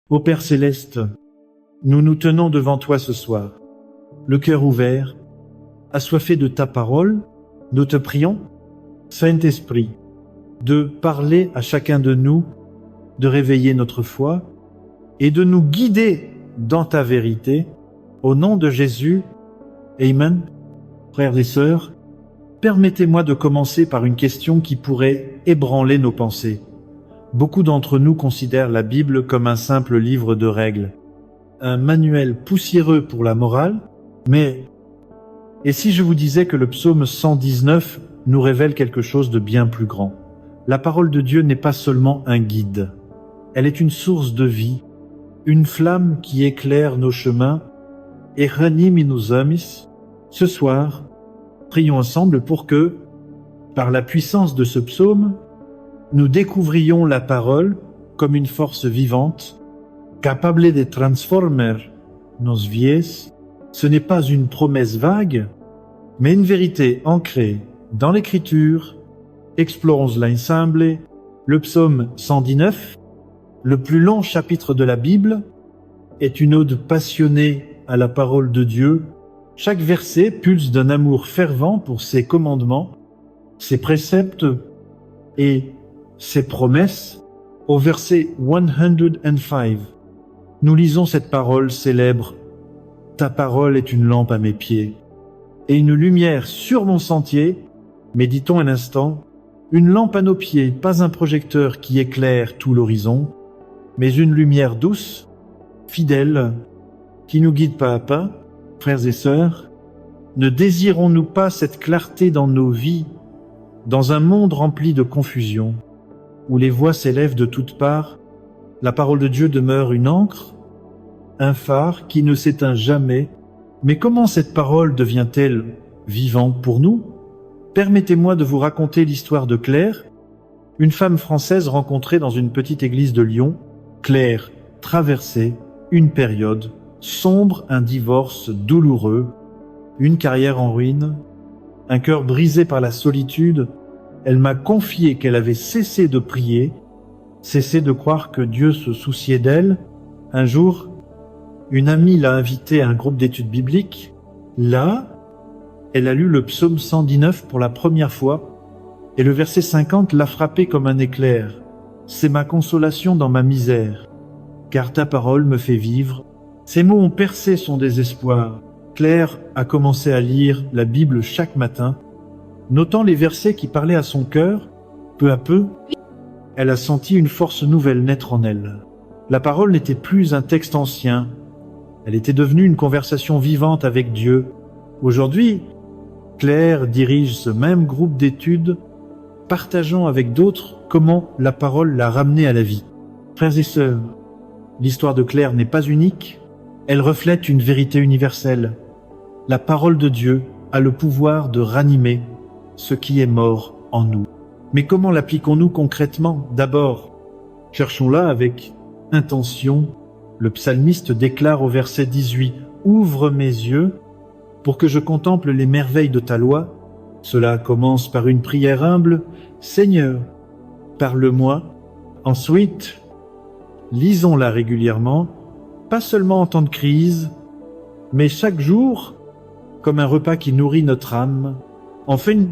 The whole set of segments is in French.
Ô Père céleste, nous nous tenons devant toi ce soir, le cœur ouvert, assoiffé de ta parole. Nous te prions, Saint-Esprit, de parler à chacun de nous, de réveiller notre foi et de nous guider dans ta vérité. Au nom de Jésus, Amen. Frères et sœurs, permettez-moi de commencer par une question qui pourrait ébranler nos pensées. Beaucoup d'entre nous considèrent la Bible comme un simple livre de règles, un manuel poussiéreux pour la morale, mais et si je vous disais que le psaume 119 nous révèle quelque chose de bien plus grand? La parole de Dieu n'est pas seulement un guide, elle est une source de vie, une flamme qui éclaire nos chemins. Et ranime nos amis. Ce soir, prions ensemble pour que, par la puissance de ce psaume, nous découvrions la parole comme une force vivante, capable de transformer nos vies. Ce n'est pas une promesse vague, mais une vérité ancrée dans l'Écriture. Explorons-la ensemble. Le psaume 119, le plus long chapitre de la Bible, est une ode passionnée à la parole de Dieu. Chaque verset pulse d'un amour fervent pour ses commandements, ses préceptes et ses promesses. Au verset 105, nous lisons cette parole célèbre. Ta parole est une lampe à mes pieds et une lumière sur mon sentier. Méditons un instant. Une lampe à nos pieds, pas un projecteur qui éclaire tout l'horizon, mais une lumière douce, fidèle, qui nous guide pas à pas. Frères et sœurs, ne désirons-nous pas cette clarté dans nos vies, dans un monde rempli de confusion, où les voix s'élèvent de toutes parts? La parole de Dieu demeure une ancre, un phare qui ne s'éteint jamais. Mais comment cette parole devient-elle vivante pour nous? Permettez-moi de vous raconter l'histoire de Claire, une femme française rencontrée dans une petite église de Lyon. Claire traversait une période sombre, un divorce douloureux, une carrière en ruine, un cœur brisé par la solitude. Elle m'a confié qu'elle avait cessé de prier, cessé de croire que Dieu se souciait d'elle. Un jour, une amie l'a invitée à un groupe d'études bibliques. Là, elle a lu le psaume 119 pour la première fois, et le verset 50 l'a frappé comme un éclair. C'est ma consolation dans ma misère, car ta parole me fait vivre. Ces mots ont percé son désespoir. Claire a commencé à lire la Bible chaque matin, notant les versets qui parlaient à son cœur. Peu à peu, elle a senti une force nouvelle naître en elle. La parole n'était plus un texte ancien, elle était devenue une conversation vivante avec Dieu. Aujourd'hui, Claire dirige ce même groupe d'études, partageant avec d'autres comment la parole l'a ramenée à la vie. Frères et sœurs, l'histoire de Claire n'est pas unique, elle reflète une vérité universelle. La parole de Dieu a le pouvoir de ranimer ce qui est mort en nous. Mais comment l'appliquons-nous concrètement? D'abord, cherchons-la avec intention. Le psalmiste déclare au verset 18 « Ouvre mes yeux pour que je contemple les merveilles de ta loi ». Cela commence par une prière humble « Seigneur, parle-moi ». Ensuite, lisons-la régulièrement, pas seulement en temps de crise, mais chaque jour, comme un repas qui nourrit notre âme. Enfin,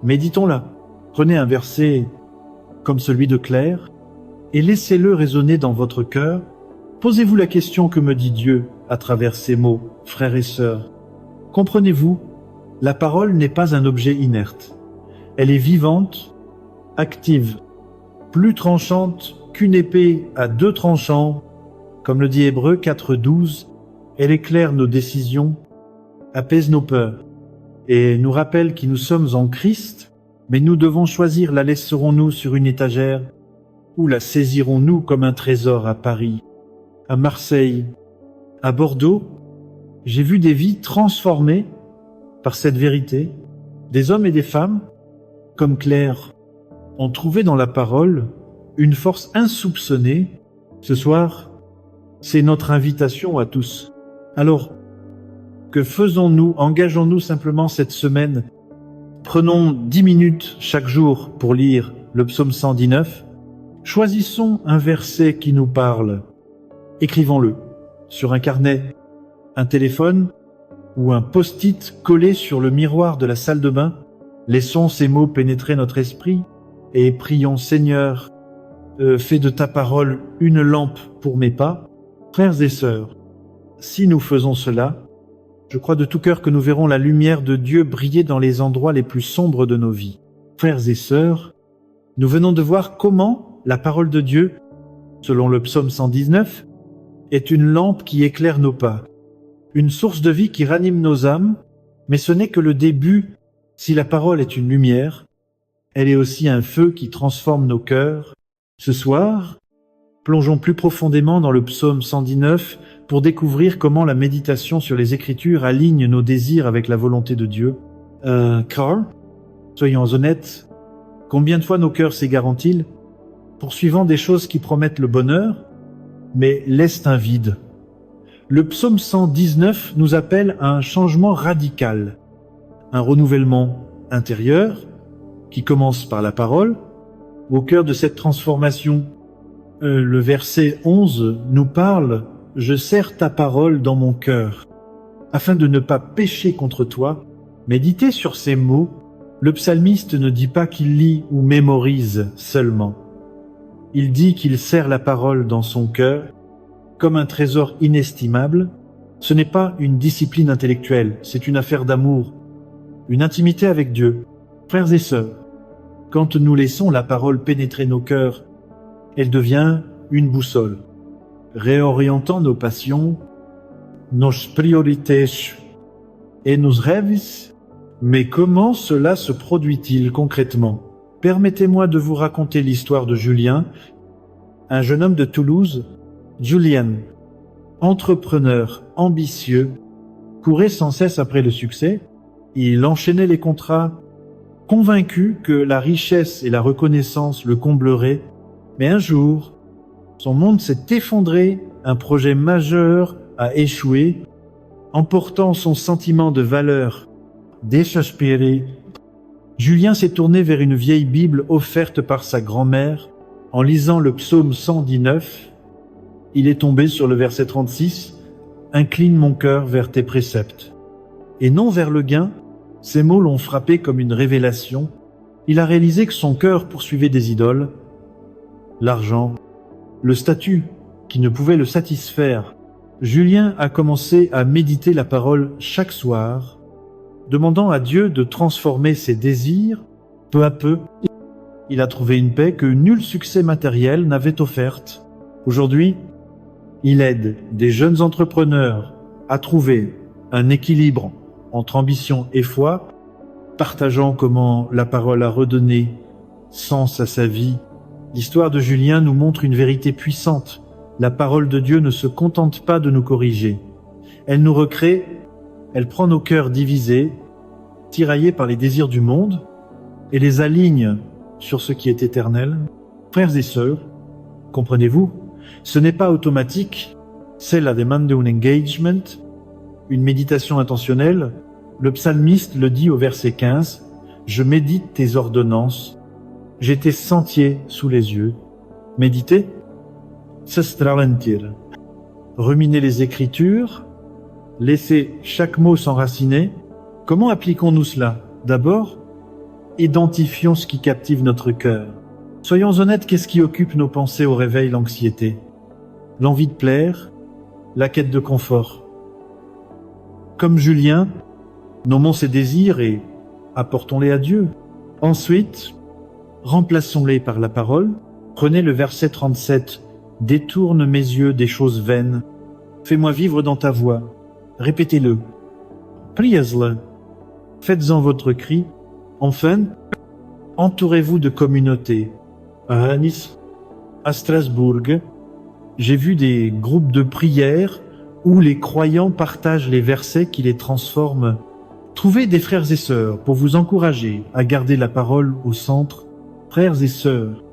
méditons-la. Prenez un verset comme celui de Claire et laissez-le résonner dans votre cœur. Posez-vous la question: que me dit Dieu à travers ces mots, frères et sœurs? Comprenez-vous, la parole n'est pas un objet inerte. Elle est vivante, active, plus tranchante qu'une épée à deux tranchants. Comme le dit Hébreux 4:12, elle éclaire nos décisions, apaise nos peurs et nous rappelle qui nous sommes en Christ. Mais nous devons choisir: la laisserons-nous sur une étagère ou la saisirons-nous comme un trésor? À Paris, à Marseille, à Bordeaux, j'ai vu des vies transformées par cette vérité. Des hommes et des femmes, comme Claire, ont trouvé dans la parole une force insoupçonnée. Ce soir, c'est notre invitation à tous. Alors, que faisons-nous? Engageons-nous simplement cette semaine. Prenons 10 minutes chaque jour pour lire le psaume 119. Choisissons un verset qui nous parle. Écrivons-le sur un carnet, un téléphone ou un post-it collé sur le miroir de la salle de bain. Laissons ces mots pénétrer notre esprit et prions Seigneur, fais de ta parole une lampe pour mes pas. Frères et sœurs, si nous faisons cela, je crois de tout cœur que nous verrons la lumière de Dieu briller dans les endroits les plus sombres de nos vies. Frères et sœurs, nous venons de voir comment la parole de Dieu, selon le psaume 119, est une lampe qui éclaire nos pas, une source de vie qui ranime nos âmes, mais ce n'est que le début. Si la parole est une lumière, elle est aussi un feu qui transforme nos cœurs. Ce soir, plongeons plus profondément dans le psaume 119 pour découvrir comment la méditation sur les Écritures aligne nos désirs avec la volonté de Dieu. Carl, soyons honnêtes, combien de fois nos cœurs s'égarent-ils, poursuivant des choses qui promettent le bonheur, mais laissent un vide? Le psaume 119 nous appelle à un changement radical, un renouvellement intérieur qui commence par la parole. Au cœur de cette transformation, le verset 11 nous parle « Je serre ta parole dans mon cœur ». Afin de ne pas pécher contre toi, méditez sur ces mots. Le psalmiste ne dit pas qu'il lit ou mémorise seulement. Il dit qu'il serre la parole dans son cœur comme un trésor inestimable. Ce n'est pas une discipline intellectuelle, c'est une affaire d'amour, une intimité avec Dieu. Frères et sœurs, quand nous laissons la parole pénétrer nos cœurs, elle devient une boussole, réorientant nos passions, nos priorités et nos rêves. Mais comment cela se produit-il concrètement? Permettez-moi de vous raconter l'histoire de Julien, un jeune homme de Toulouse. Julien, entrepreneur ambitieux, courait sans cesse après le succès. Il enchaînait les contrats, convaincu que la richesse et la reconnaissance le combleraient. Mais un jour, son monde s'est effondré, un projet majeur a échoué, emportant son sentiment de valeur désespéré. Julien s'est tourné vers une vieille Bible offerte par sa grand-mère. En lisant le psaume 119, il est tombé sur le verset 36, « Incline mon cœur vers tes préceptes ». Et non vers le gain. Ces mots l'ont frappé comme une révélation. Il a réalisé que son cœur poursuivait des idoles, l'argent, le statut qui ne pouvait le satisfaire. Julien a commencé à méditer la parole chaque soir, demandant à Dieu de transformer ses désirs. Peu à peu, il a trouvé une paix que nul succès matériel n'avait offerte. Aujourd'hui, il aide des jeunes entrepreneurs à trouver un équilibre entre ambition et foi, partageant comment la parole a redonné sens à sa vie. L'histoire de Julien nous montre une vérité puissante. La parole de Dieu ne se contente pas de nous corriger. Elle nous recrée, elle prend nos cœurs divisés, tiraillés par les désirs du monde, et les aligne sur ce qui est éternel. Frères et sœurs, comprenez-vous, ce n'est pas automatique, c'est la demande d'un engagement, une méditation intentionnelle. Le psalmiste le dit au verset 15, « Je médite tes ordonnances, j'ai tes sentiers sous les yeux. » Méditer, c'est stralentir. Ruminer les Écritures, laisser chaque mot s'enraciner. Comment appliquons-nous cela? D'abord, identifions ce qui captive notre cœur. Soyons honnêtes, qu'est-ce qui occupe nos pensées au réveil? L'anxiété, l'envie de plaire, la quête de confort. Comme Julien, nommons ces désirs et apportons-les à Dieu. Ensuite, remplaçons-les par la parole. Prenez le verset 37. « Détourne mes yeux des choses vaines. Fais-moi vivre dans ta voie. » Répétez-le. Priez-le. Faites-en votre cri. Enfin, entourez-vous de communautés. À Nice, à Strasbourg, j'ai vu des groupes de prière où les croyants partagent les versets qui les transforment. Trouvez des frères et sœurs pour vous encourager à garder la parole au centre. Frères et sœurs,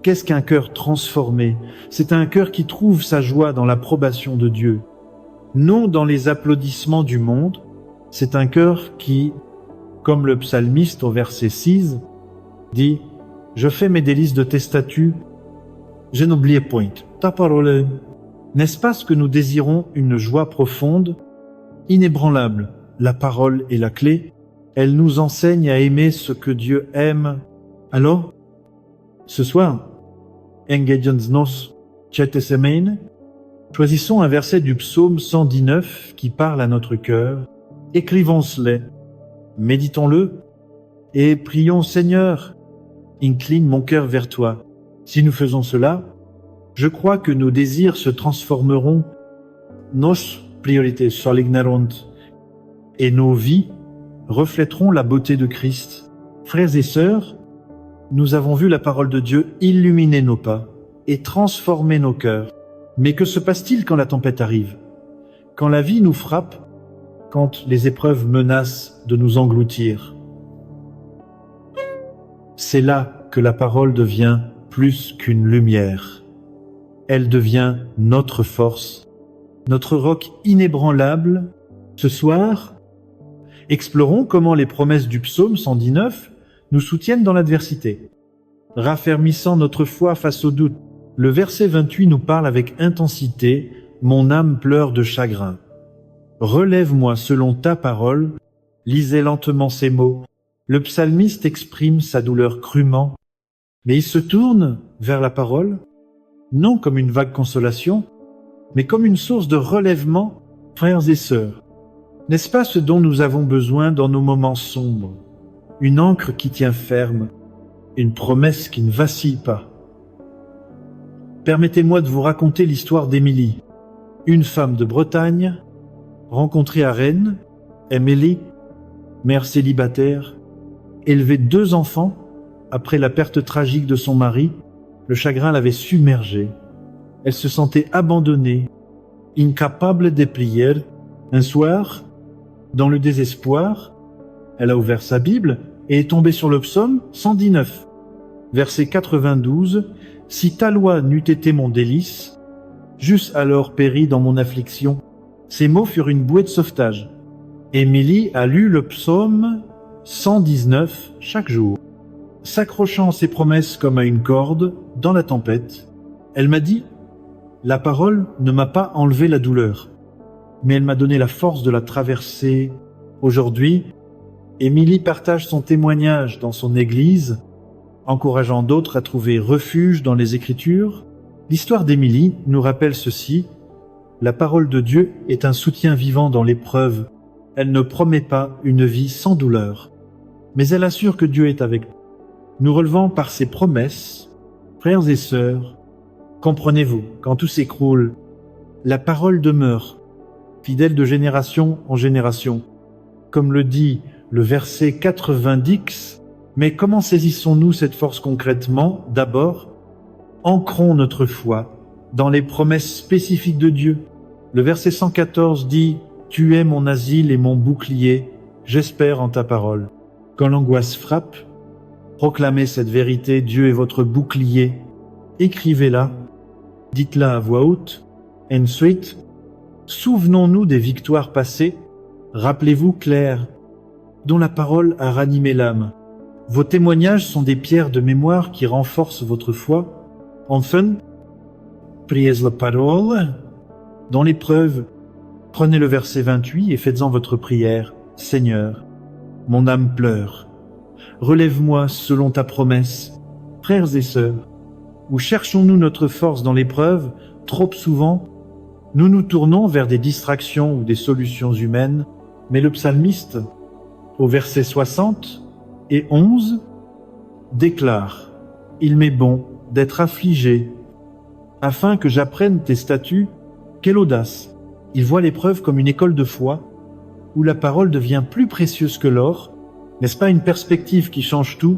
qu'est-ce qu'un cœur transformé? C'est un cœur qui trouve sa joie dans l'approbation de Dieu, non dans les applaudissements du monde. C'est un cœur qui, comme le psalmiste au verset 6, dit « Je fais mes délices de tes statuts, je n'oublie point ta parole. » N'est-ce pas ce que nous désirons, une joie profonde, inébranlable? La parole est la clé. Elle nous enseigne à aimer ce que Dieu aime. Alors, ce soir, engageons nos chetesemein, choisissons un verset du psaume 119 qui parle à notre cœur. Écrivons-le, méditons-le et prions Seigneur, incline mon cœur vers toi. Si nous faisons cela, je crois que nos désirs se transformeront, nos priorités s'aligneront et nos vies reflèteront la beauté de Christ. Frères et sœurs, nous avons vu la parole de Dieu illuminer nos pas et transformer nos cœurs. Mais que se passe-t-il quand la tempête arrive? Quand la vie nous frappe? Quand les épreuves menacent de nous engloutir? C'est là que la parole devient plus qu'une lumière. Elle devient notre force, notre roc inébranlable. Ce soir, explorons comment les promesses du psaume 119 nous soutiennent dans l'adversité, raffermissant notre foi face au doute. Le verset 28 nous parle avec intensité « Mon âme pleure de chagrin ». Relève-moi selon ta parole. Lisez lentement ces mots. Le psalmiste exprime sa douleur crûment, mais il se tourne vers la parole, non comme une vague consolation, mais comme une source de relèvement. Frères et sœurs, n'est-ce pas ce dont nous avons besoin dans nos moments sombres? Une ancre qui tient ferme, une promesse qui ne vacille pas. Permettez-moi de vous raconter l'histoire d'Émilie, une femme de Bretagne, rencontrée à Rennes. Émilie, mère célibataire, élevait 2 enfants. Après la perte tragique de son mari, le chagrin l'avait submergée. Elle se sentait abandonnée, incapable de prier. Un soir, dans le désespoir, elle a ouvert sa Bible et est tombée sur le psaume 119, verset 92. « Si ta loi n'eût été mon délice, j'eusse alors péri dans mon affliction. » Ces mots furent une bouée de sauvetage. Émilie a lu le psaume 119 chaque jour. S'accrochant à ses promesses comme à une corde, dans la tempête, elle m'a dit « La parole ne m'a pas enlevé la douleur, mais elle m'a donné la force de la traverser. » Aujourd'hui, Émilie partage son témoignage dans son église, encourageant d'autres à trouver refuge dans les Écritures. L'histoire d'Émilie nous rappelle ceci: la parole de Dieu est un soutien vivant dans l'épreuve. Elle ne promet pas une vie sans douleur, mais elle assure que Dieu est avec nous. Nous relevons par ses promesses. Frères et sœurs, comprenez-vous, quand tout s'écroule, la parole demeure, fidèle de génération en génération. Comme le dit le verset 90, mais comment saisissons-nous cette force concrètement? D'abord, ancrons notre foi dans les promesses spécifiques de Dieu. Le verset 114 dit « Tu es mon asile et mon bouclier, j'espère en ta parole. » Quand l'angoisse frappe, proclamez cette vérité, Dieu est votre bouclier. Écrivez-la, dites-la à voix haute. Ensuite, souvenons-nous des victoires passées. Rappelez-vous Claire, dont la parole a ranimé l'âme. Vos témoignages sont des pierres de mémoire qui renforcent votre foi. Enfin, priez la parole. Dans l'épreuve, prenez le verset 28 et faites-en votre prière. Seigneur, mon âme pleure. Relève-moi selon ta promesse. Frères et sœurs, où cherchons-nous notre force dans l'épreuve? Trop souvent, nous nous tournons vers des distractions ou des solutions humaines, mais le psalmiste, au verset 60 et 11, déclare « Il m'est bon d'être affligé, afin que j'apprenne tes statuts. » Quelle audace! Il voit l'épreuve comme une école de foi, où la parole devient plus précieuse que l'or. N'est-ce pas une perspective qui change tout?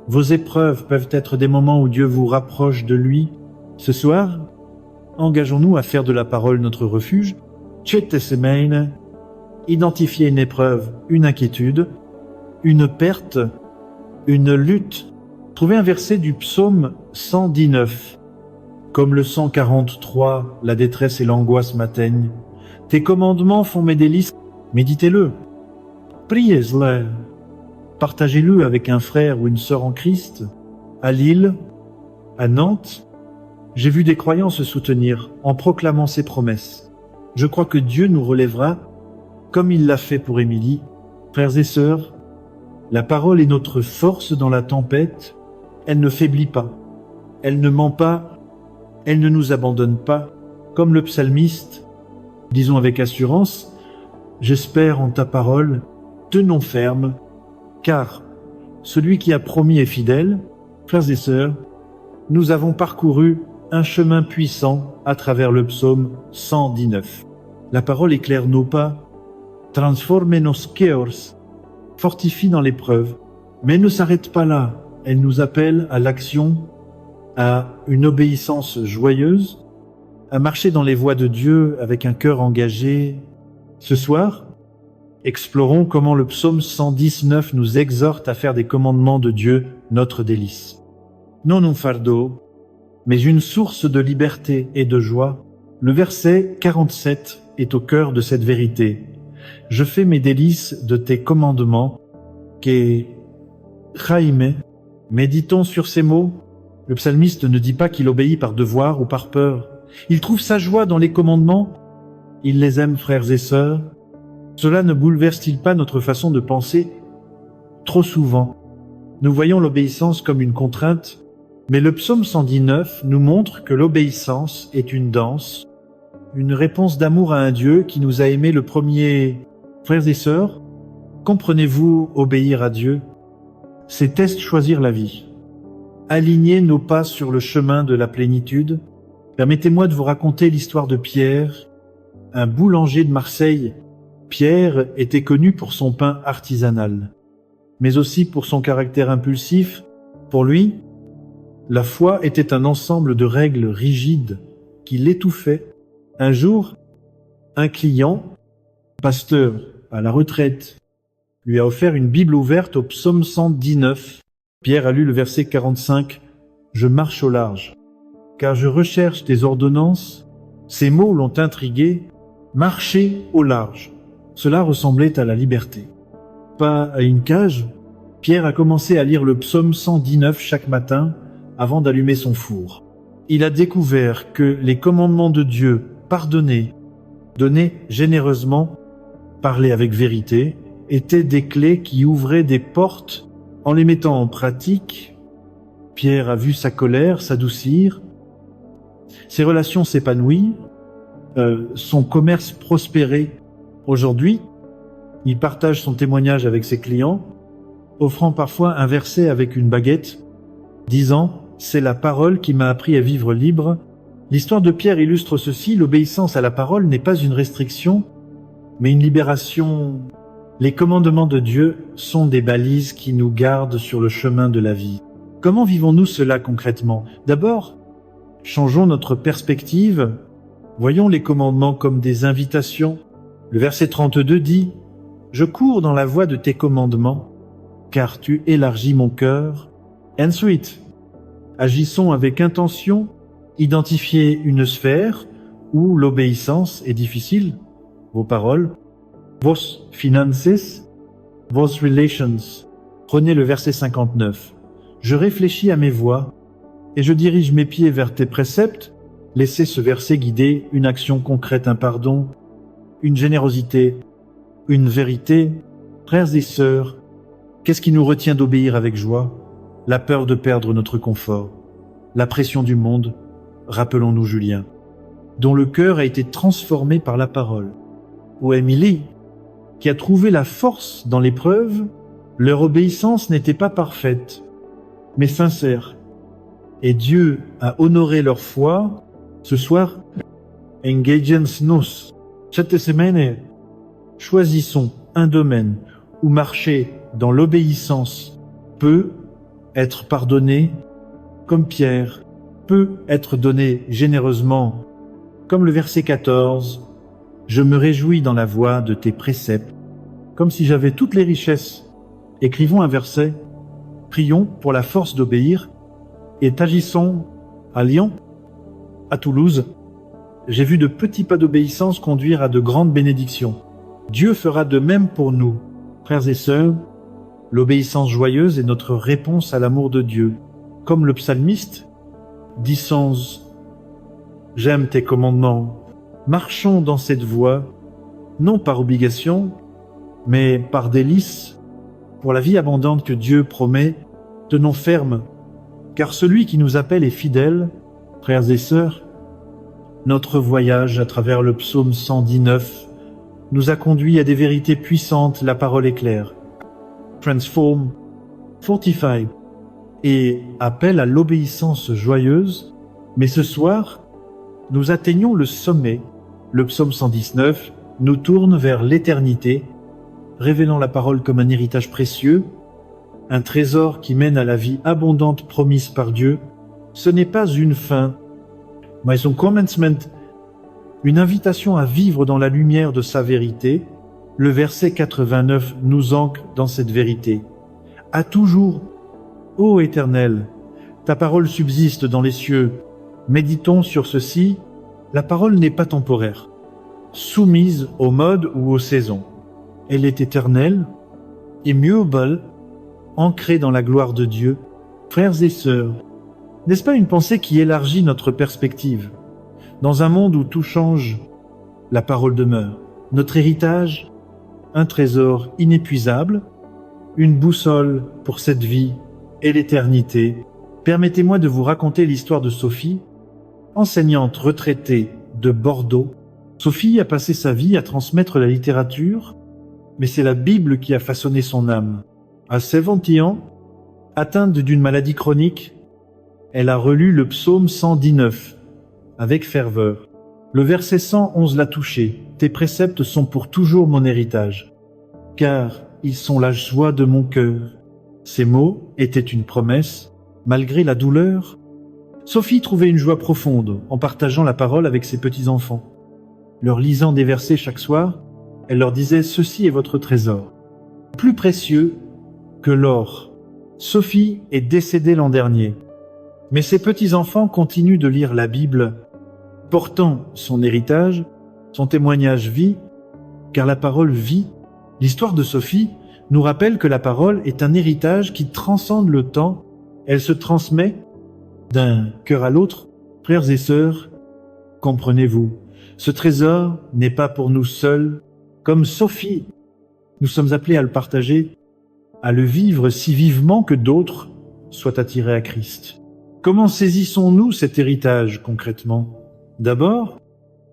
Vos épreuves peuvent être des moments où Dieu vous rapproche de lui. Ce soir, engageons-nous à faire de la parole notre refuge. Chetesemein, identifier une épreuve, une inquiétude, une perte, une lutte. Trouvez un verset du psaume 119. Comme le 143, la détresse et l'angoisse m'atteignent. Tes commandements font mes délices. Méditez-le. Priez-le. Partagez-le avec un frère ou une sœur en Christ, à Lille, à Nantes. J'ai vu des croyants se soutenir en proclamant ses promesses. Je crois que Dieu nous relèvera comme il l'a fait pour Émilie. Frères et sœurs, la parole est notre force dans la tempête. Elle ne faiblit pas. Elle ne ment pas. Elle ne nous abandonne pas. Comme le psalmiste, disons avec assurance, « J'espère en ta parole, tenons ferme, car celui qui a promis est fidèle. » Frères et sœurs, nous avons parcouru un chemin puissant à travers le psaume 119. La parole éclaire nos pas, transforme nos chaos, fortifie dans l'épreuve, mais ne s'arrête pas là. Elle nous appelle à l'action, à une obéissance joyeuse, à marcher dans les voies de Dieu avec un cœur engagé. Ce soir, explorons comment le psaume 119 nous exhorte à faire des commandements de Dieu notre délice. Non un fardeau, mais une source de liberté et de joie. Le verset 47 est au cœur de cette vérité. Je fais mes délices de tes commandements, que Jaime. Méditons sur ces mots. Le psalmiste ne dit pas qu'il obéit par devoir ou par peur. Il trouve sa joie dans les commandements. Il les aime, frères et sœurs. Cela ne bouleverse-t-il pas notre façon de penser? Trop souvent, nous voyons l'obéissance comme une contrainte, mais le psaume 119 nous montre que l'obéissance est une danse, une réponse d'amour à un Dieu qui nous a aimés le premier. Frères et sœurs, comprenez-vous obéir à Dieu? C'est choisir la vie. Aligner nos pas sur le chemin de la plénitude. Permettez-moi de vous raconter l'histoire de Pierre, un boulanger de Marseille. Pierre était connu pour son pain artisanal, mais aussi pour son caractère impulsif. Pour lui, la foi était un ensemble de règles rigides qui l'étouffaient. Un jour, un client, pasteur à la retraite, lui a offert une Bible ouverte au psaume 119. Pierre a lu le verset 45. « Je marche au large, car je recherche tes ordonnances. » Ces mots l'ont intrigué. Marcher au large. Cela ressemblait à la liberté. Pas à une cage. Pierre a commencé à lire le psaume 119 chaque matin avant d'allumer son four. Il a découvert que les commandements de Dieu, pardonner, donner généreusement, parler avec vérité, étaient des clés qui ouvraient des portes. En les mettant en pratique, Pierre a vu sa colère s'adoucir, ses relations s'épanouir, son commerce prospérer. Aujourd'hui, il partage son témoignage avec ses clients, offrant parfois un verset avec une baguette, disant « C'est la parole qui m'a appris à vivre libre ». L'histoire de Pierre illustre ceci, l'obéissance à la parole n'est pas une restriction, mais une libération. Les commandements de Dieu sont des balises qui nous gardent sur le chemin de la vie. Comment vivons-nous cela concrètement? D'abord, changeons notre perspective. Voyons les commandements comme des invitations. Le verset 32 dit « Je cours dans la voie de tes commandements, car tu élargis mon cœur. » Ensuite, agissons avec intention, identifiez une sphère où l'obéissance est difficile, vos paroles, vos finances, vos relations. Prenez le verset 59. Je réfléchis à mes voies et je dirige mes pieds vers tes préceptes. Laissez ce verset guider une action concrète, un pardon, une générosité, une vérité. Frères et sœurs, qu'est-ce qui nous retient d'obéir avec joie? La peur de perdre notre confort, la pression du monde, rappelons-nous Julien, dont le cœur a été transformé par la parole, ou Émilie, qui a trouvé la force dans l'épreuve. Leur obéissance n'était pas parfaite, mais sincère. Et Dieu a honoré leur foi. Ce soir, engagez-nous. Cette semaine, choisissons un domaine où marcher dans l'obéissance peut être pardonné, comme Pierre, peut être donné généreusement, comme le verset 14. Je me réjouis dans la voie de tes préceptes, comme si j'avais toutes les richesses. Écrivons un verset, prions pour la force d'obéir et agissons à Lyon, à Toulouse. J'ai vu de petits pas d'obéissance conduire à de grandes bénédictions. Dieu fera de même pour nous. Frères et sœurs, l'obéissance joyeuse est notre réponse à l'amour de Dieu. Comme le psalmiste dit sans J'aime tes commandements. Marchons dans cette voie, non par obligation, mais par délice, pour la vie abondante que Dieu promet. Tenons ferme, car celui qui nous appelle est fidèle, frères et sœurs. Notre voyage à travers le psaume 119 nous a conduit à des vérités puissantes, la parole est claire. Transform, fortify et appelle à l'obéissance joyeuse, mais ce soir, nous atteignons le sommet. Le psaume 119 nous tourne vers l'éternité, révélant la parole comme un héritage précieux, un trésor qui mène à la vie abondante promise par Dieu. Ce n'est pas une fin, mais un commencement, une invitation à vivre dans la lumière de sa vérité. Le verset 89 nous ancre dans cette vérité. À toujours, ô Éternel, ta parole subsiste dans les cieux. Méditons sur ceci, la parole n'est pas temporaire, soumise au mode ou aux saisons. Elle est éternelle, immutable, ancrée dans la gloire de Dieu. Frères et sœurs, n'est-ce pas une pensée qui élargit notre perspective? Dans un monde où tout change, la parole demeure. Notre héritage, un trésor inépuisable, une boussole pour cette vie et l'éternité. Permettez-moi de vous raconter l'histoire de Sophie, enseignante retraitée de Bordeaux. Sophie a passé sa vie à transmettre la littérature, mais c'est la Bible qui a façonné son âme. À 70 ans, atteinte d'une maladie chronique, elle a relu le psaume 119 avec ferveur. Le verset 111 l'a touché. Tes préceptes sont pour toujours mon héritage, car ils sont la joie de mon cœur. Ces mots étaient une promesse, malgré la douleur. Sophie trouvait une joie profonde en partageant la parole avec ses petits-enfants. Leur lisant des versets chaque soir, elle leur disait « Ceci est votre trésor, plus précieux que l'or ». Sophie est décédée l'an dernier, mais ses petits-enfants continuent de lire la Bible, portant son héritage, son témoignage vit, car la parole vit. L'histoire de Sophie nous rappelle que la parole est un héritage qui transcende le temps. Elle se transmet d'un cœur à l'autre. Frères et sœurs, comprenez-vous, ce trésor n'est pas pour nous seuls. Comme Sophie, nous sommes appelés à le partager, à le vivre si vivement que d'autres soient attirés à Christ. Comment saisissons-nous cet héritage concrètement? D'abord,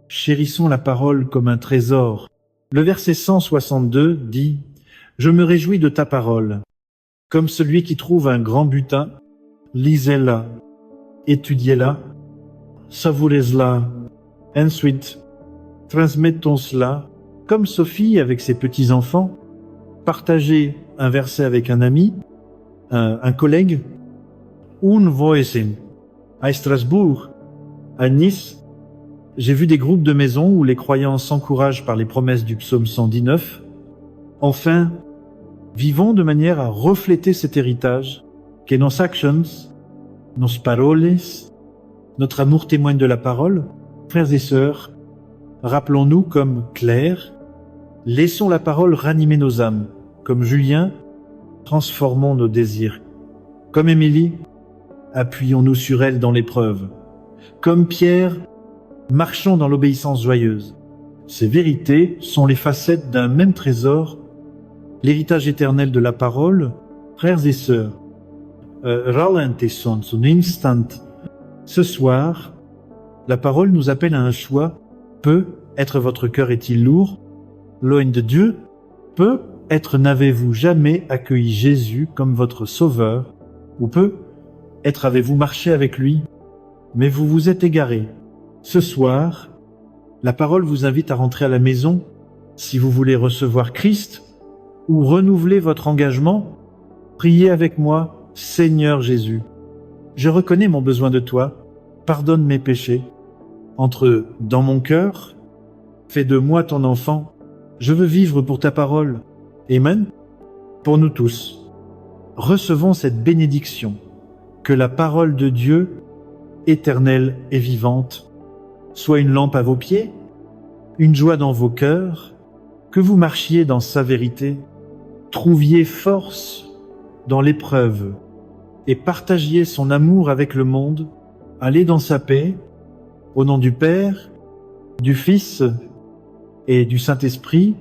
chérissons la parole comme un trésor. Le verset 162 dit « Je me réjouis de ta parole, comme celui qui trouve un grand butin. Lisez-la, étudiez-la, savourez-la, ensuite transmettons cela. » Comme Sophie avec ses petits-enfants, partagez un verset avec un ami, un collègue, Unvoicing. À Strasbourg, à Nice, j'ai vu des groupes de maisons où les croyants s'encouragent par les promesses du psaume 119. Enfin, vivons de manière à refléter cet héritage, que nos actions, nos paroles, notre amour témoigne de la parole. Frères et sœurs, rappelons-nous comme Claire, laissons la parole ranimer nos âmes. Comme Julien, transformons nos désirs. Comme Émilie, appuyons-nous sur elle dans l'épreuve. Comme Pierre, marchons dans l'obéissance joyeuse. Ces vérités sont les facettes d'un même trésor, l'héritage éternel de la parole. Frères et sœurs, ralentissons un instant. Ce soir, la parole nous appelle à un choix. Peut être votre cœur est-il lourd, loin de Dieu? Peut être n'avez-vous jamais accueilli Jésus comme votre sauveur? Ou peut être avez-vous marché avec lui, mais vous vous êtes égaré? Ce soir, la parole vous invite à rentrer à la maison si vous voulez recevoir Christ ou renouveler votre engagement. Priez avec moi, Seigneur Jésus. Je reconnais mon besoin de toi, pardonne mes péchés. Entre dans mon cœur, fais de moi ton enfant. Je veux vivre pour ta parole. Amen. Pour nous tous, recevons cette bénédiction, que la parole de Dieu, éternelle et vivante, soit une lampe à vos pieds, une joie dans vos cœurs, que vous marchiez dans sa vérité, trouviez force dans l'épreuve et partagiez son amour avec le monde, allez dans sa paix, Au nom du Père, du Fils et du Saint-Esprit.